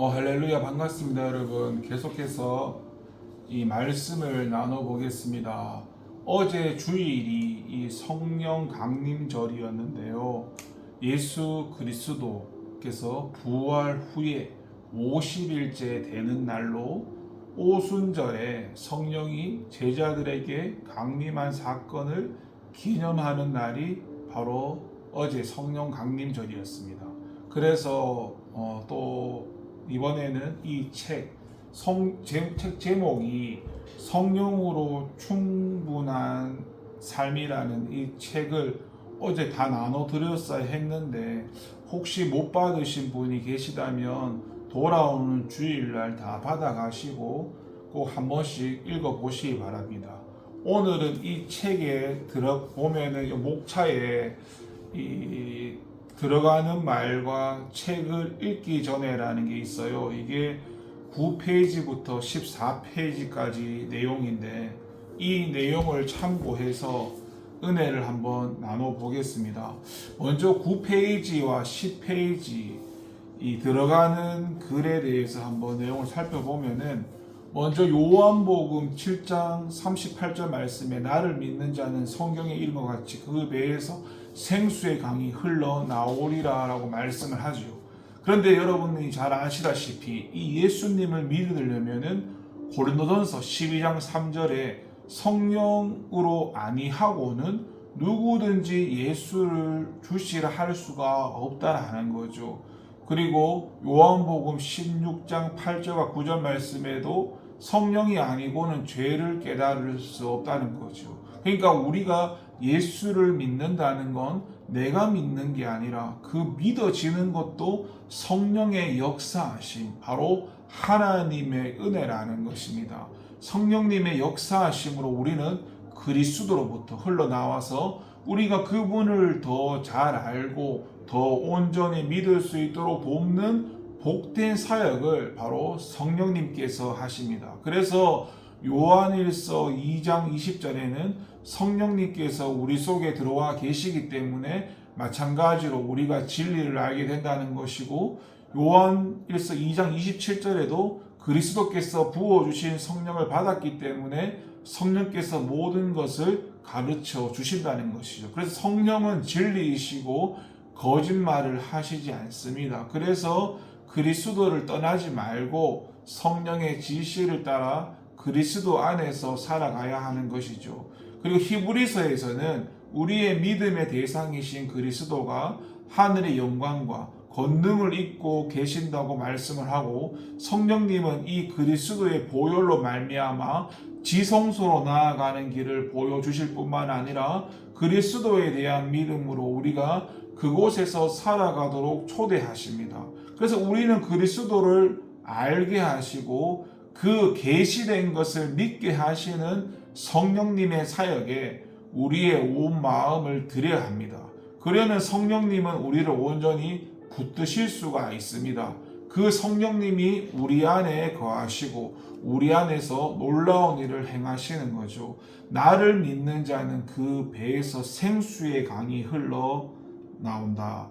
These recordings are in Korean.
할렐루야 반갑습니다 여러분. 계속해서 이 말씀을 나눠보겠습니다. 어제 주일이 이 성령 강림절이었는데요. 예수 그리스도께서 부활 후에 50일째 되는 날로 오순절에 성령이 제자들에게 강림한 사건을 기념하는 날이 바로 어제 성령 강림절이었습니다. 그래서 또 이번에는 이 책 제목이 성령으로 충분한 삶이라는 이 책을 어제 다 나눠드렸어야 했는데, 혹시 못 받으신 분이 계시다면 돌아오는 주일날 다 받아가시고 꼭 한 번씩 읽어보시기 바랍니다. 오늘은 이 책에 들어보면은 목차에 이 들어가는 말과 책을 읽기 전에라는 게 있어요. 이게 9페이지부터 14페이지까지 내용인데, 이 내용을 참고해서 은혜를 한번 나눠보겠습니다. 먼저 9페이지와 10페이지 이 들어가는 글에 대해서 한번 내용을 살펴보면은, 먼저 요한복음 7장 38절 말씀에 나를 믿는 자는 성경의 이름과 같이 그 배에서 생수의 강이 흘러나오리라 라고 말씀을 하죠. 그런데 여러분이 잘 아시다시피 이 예수님을 믿으려면은 고린도전서 12장 3절에 성령으로 아니하고는 누구든지 예수를 주시라 할 수가 없다라는 거죠. 그리고 요한복음 16장 8절과 9절 말씀에도 성령이 아니고는 죄를 깨달을 수 없다는 거죠. 그러니까 우리가 예수를 믿는다는 건 내가 믿는 게 아니라 그 믿어지는 것도 성령의 역사하심, 바로 하나님의 은혜라는 것입니다. 성령님의 역사하심으로 우리는 그리스도로부터 흘러나와서 우리가 그분을 더 잘 알고 더 온전히 믿을 수 있도록 돕는 복된 사역을 바로 성령님께서 하십니다. 그래서 요한일서 2장 20절에는 성령님께서 우리 속에 들어와 계시기 때문에 마찬가지로 우리가 진리를 알게 된다는 것이고, 요한일서 2장 27절에도 그리스도께서 부어주신 성령을 받았기 때문에 성령께서 모든 것을 가르쳐 주신다는 것이죠. 그래서 성령은 진리이시고 거짓말을 하시지 않습니다. 그래서 그리스도를 떠나지 말고 성령의 지시를 따라 그리스도 안에서 살아가야 하는 것이죠. 그리고 히브리서에서는 우리의 믿음의 대상이신 그리스도가 하늘의 영광과 권능을 입고 계신다고 말씀을 하고, 성령님은 이 그리스도의 보혈로 말미암아 지성소로 나아가는 길을 보여주실 뿐만 아니라 그리스도에 대한 믿음으로 우리가 그곳에서 살아가도록 초대하십니다. 그래서 우리는 그리스도를 알게 하시고 그 계시된 것을 믿게 하시는 성령님의 사역에 우리의 온 마음을 드려야 합니다. 그러면 성령님은 우리를 온전히 붙드실 수가 있습니다. 그 성령님이 우리 안에 거하시고 우리 안에서 놀라운 일을 행하시는 거죠. 나를 믿는 자는 그 배에서 생수의 강이 흘러 나온다.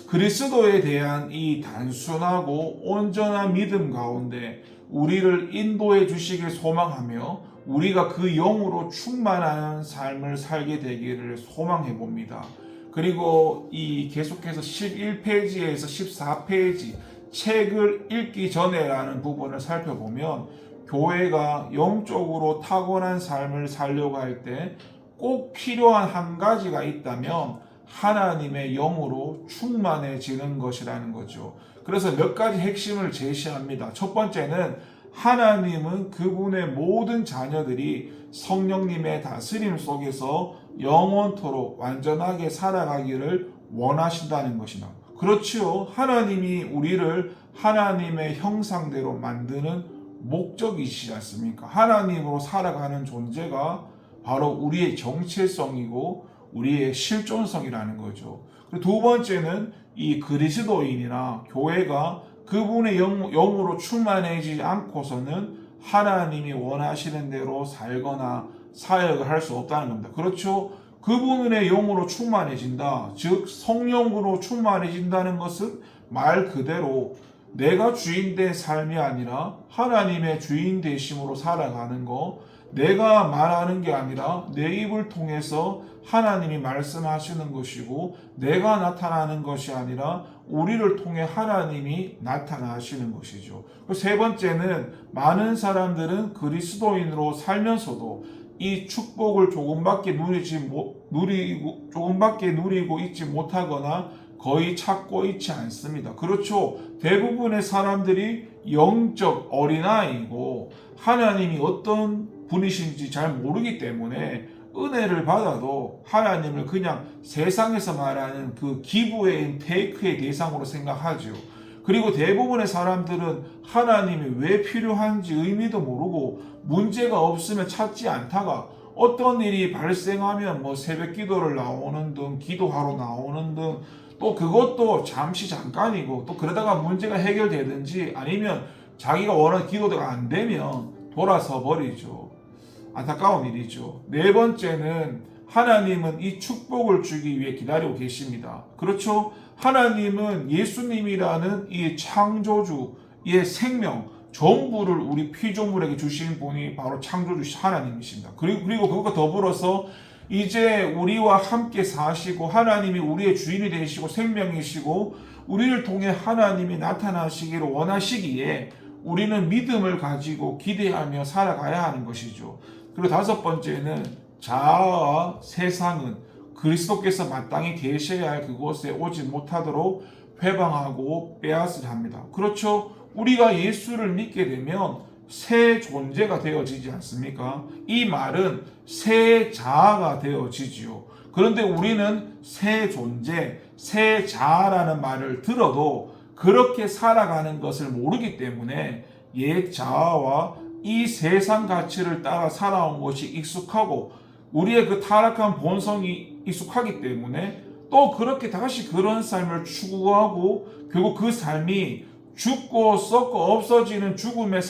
그리스도에 대한 이 단순하고 온전한 믿음 가운데 우리를 인도해 주시길 소망하며 우리가 그 영으로 충만한 삶을 살게 되기를 소망해 봅니다. 그리고 이 계속해서 11페이지에서 14페이지 책을 읽기 전에라는 부분을 살펴보면, 교회가 영적으로 타고난 삶을 살려고 할 때 꼭 필요한 한 가지가 있다면 하나님의 영으로 충만해지는 것이라는 거죠. 그래서 몇 가지 핵심을 제시합니다. 첫 번째는 하나님은 그분의 모든 자녀들이 성령님의 다스림 속에서 영원토록 완전하게 살아가기를 원하신다는 것이다. 그렇지요. 하나님이 우리를 하나님의 형상대로 만드는 목적이시지 않습니까? 하나님으로 살아가는 존재가 바로 우리의 정체성이고 우리의 실존성이라는 거죠. 두 번째는 이 그리스도인이나 교회가 그분의 영으로 충만해지지 않고서는 하나님이 원하시는 대로 살거나 사역을 할 수 없다는 겁니다. 그렇죠? 그분의 영으로 충만해진다, 즉 성령으로 충만해진다는 것은 말 그대로 내가 주인 된 삶이 아니라 하나님의 주인 되심으로 살아가는 거, 내가 말하는 게 아니라 내 입을 통해서 하나님이 말씀하시는 것이고, 내가 나타나는 것이 아니라 우리를 통해 하나님이 나타나시는 것이죠. 세 번째는 많은 사람들은 그리스도인으로 살면서도 이 축복을 조금밖에 누리고 있지 못하거나 거의 찾고 있지 않습니다. 그렇죠. 대부분의 사람들이 영적 어린아이이고 하나님이 어떤 분이신지 잘 모르기 때문에 은혜를 받아도 하나님을 그냥 세상에서 말하는 그 기브의 테이크의 대상으로 생각하죠. 그리고 대부분의 사람들은 하나님이 왜 필요한지 의미도 모르고 문제가 없으면 찾지 않다가 어떤 일이 발생하면 뭐 새벽 기도를 나오는 등 기도하러 나오는 등 또 그것도 잠시 잠깐이고 또 그러다가 문제가 해결되든지 아니면 자기가 원하는 기도가 안 되면 돌아서 버리죠. 안타까운 일이죠. 네 번째는 하나님은 이 축복을 주기 위해 기다리고 계십니다. 그렇죠? 하나님은 예수님이라는 이 창조주의 생명 전부를 우리 피조물에게 주신 분이 바로 창조주 하나님이십니다. 그리고 그것과 더불어서 이제 우리와 함께 사시고 하나님이 우리의 주인이 되시고 생명이시고 우리를 통해 하나님이 나타나시기를 원하시기에 우리는 믿음을 가지고 기대하며 살아가야 하는 것이죠. 그리고 다섯 번째는 자아와 세상은 그리스도께서 마땅히 계셔야 할 그곳에 오지 못하도록 회방하고 빼앗으려 합니다. 그렇죠? 우리가 예수를 믿게 되면 새 존재가 되어지지 않습니까? 이 말은 새 자아가 되어지지요. 그런데 우리는 새 존재, 새 자아라는 말을 들어도 그렇게 살아가는 것을 모르기 때문에 옛 자아와 이 세상 가치를 따라 살아온 것이 익숙하고 우리의 그 타락한 본성이 익숙하기 때문에 또 그렇게 다시 그런 삶을 추구하고 결국 그 삶이 죽고 썩고 없어지는 죽음의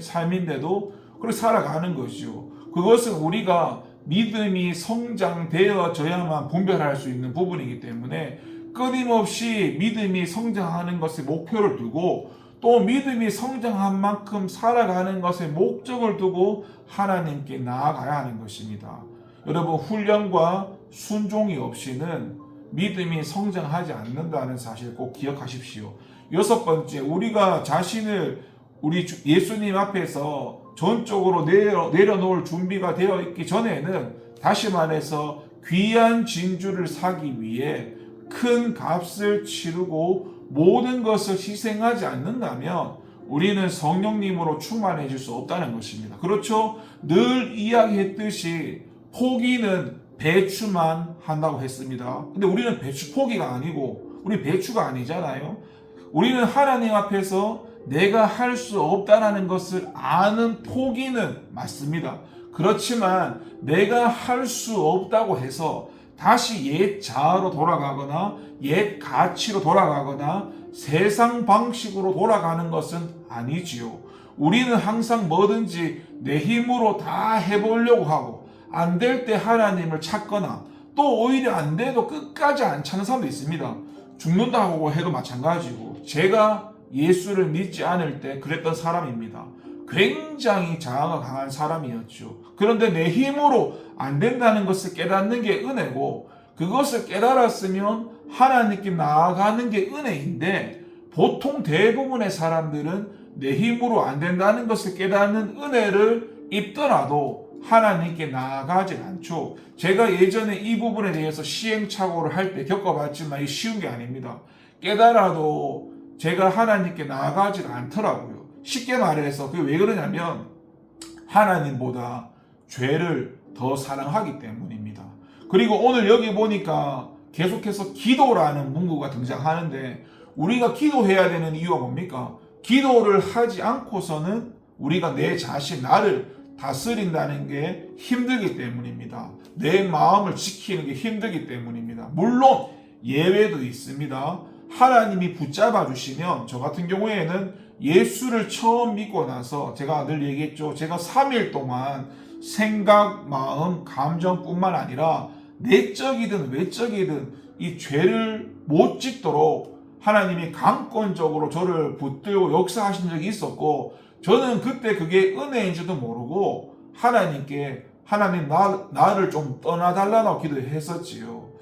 삶인데도 그렇게 살아가는 것이죠. 그것은 우리가 믿음이 성장되어져야만 분별할 수 있는 부분이기 때문에 끊임없이 믿음이 성장하는 것에 목표를 두고 또 믿음이 성장한 만큼 살아가는 것에 목적을 두고 하나님께 나아가야 하는 것입니다. 여러분, 훈련과 순종이 없이는 믿음이 성장하지 않는다는 사실 꼭 기억하십시오. 여섯 번째, 우리가 자신을 우리 예수님 앞에서 전적으로 내려놓을 준비가 되어 있기 전에는 다시 말해서 귀한 진주를 사기 위해 큰 값을 치르고 모든 것을 희생하지 않는다면 우리는 성령님으로 충만해질 수 없다는 것입니다. 그렇죠? 늘 이야기했듯이 포기는 배추만 한다고 했습니다. 근데 우리는 배추 포기가 아니고 우리 배추가 아니잖아요. 우리는 하나님 앞에서 내가 할 수 없다는 것을 아는 포기는 맞습니다. 그렇지만 내가 할 수 없다고 해서 다시 옛 자아로 돌아가거나 옛 가치로 돌아가거나 세상 방식으로 돌아가는 것은 아니지요. 우리는 항상 뭐든지 내 힘으로 다 해보려고 하고 안 될 때 하나님을 찾거나 또 오히려 안 돼도 끝까지 안 찾는 사람도 있습니다. 죽는다고 해도 마찬가지고 제가 예수를 믿지 않을 때 그랬던 사람입니다. 굉장히 자아가 강한 사람이었죠. 그런데 내 힘으로 안 된다는 것을 깨닫는 게 은혜고 그것을 깨달았으면 하나님께 나아가는 게 은혜인데 보통 대부분의 사람들은 내 힘으로 안 된다는 것을 깨닫는 은혜를 입더라도 하나님께 나아가지 않죠. 제가 예전에 이 부분에 대해서 시행착오를 할 때 겪어봤지만 이게 쉬운 게 아닙니다. 깨달아도 제가 하나님께 나아가지 않더라고요. 쉽게 말해서 그게 왜 그러냐면 하나님보다 죄를 더 사랑하기 때문입니다. 그리고 오늘 여기 보니까 계속해서 기도라는 문구가 등장하는데 우리가 기도해야 되는 이유가 뭡니까? 기도를 하지 않고서는 우리가 내 자신, 나를 다스린다는 게 힘들기 때문입니다. 내 마음을 지키는 게 힘들기 때문입니다. 물론 예외도 있습니다. 하나님이 붙잡아 주시면 저 같은 경우에는 예수를 처음 믿고 나서 제가 늘 얘기했죠. 제가 3일 동안 생각, 마음, 감정뿐만 아니라 내적이든 외적이든 이 죄를 못 짓도록 하나님이 강권적으로 저를 붙들고 역사하신 적이 있었고, 저는 그때 그게 은혜인지도 모르고 하나님께 하나님 나를 좀 떠나달라고 기도했었지요.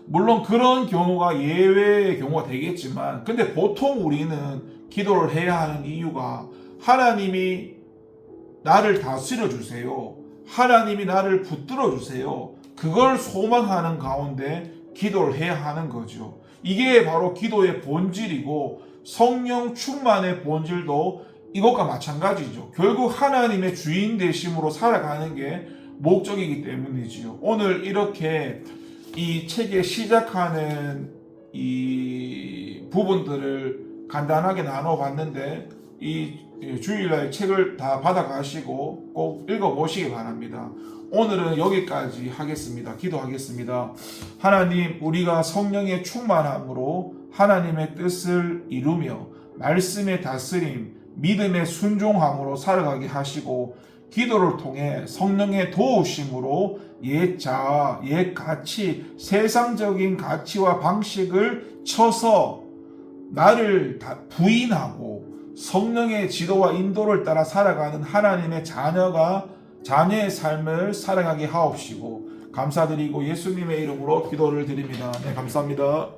물론 그런 경우가 예외의 경우가 되겠지만, 근데 보통 우리는 기도를 해야 하는 이유가 하나님이 나를 다스려 주세요, 하나님이 나를 붙들어 주세요, 그걸 소망하는 가운데 기도를 해야 하는 거죠. 이게 바로 기도의 본질이고, 성령 충만의 본질도 이것과 마찬가지죠. 결국 하나님의 주인 되심으로 살아가는 게 목적이기 때문이지요. 오늘 이렇게 이 책에 시작하는 이 부분들을 간단하게 나눠봤는데, 이 주일날 책을 다 받아가시고 꼭 읽어보시기 바랍니다. 오늘은 여기까지 하겠습니다. 기도하겠습니다. 하나님, 우리가 성령의 충만함으로 하나님의 뜻을 이루며 말씀의 다스림, 믿음의 순종함으로 살아가게 하시고, 기도를 통해 성령의 도우심으로 옛 자아, 옛 가치, 세상적인 가치와 방식을 쳐서 나를 부인하고 성령의 지도와 인도를 따라 살아가는 하나님의 자녀의 삶을 살아가게 하옵시고, 감사드리고 예수님의 이름으로 기도를 드립니다. 네, 감사합니다.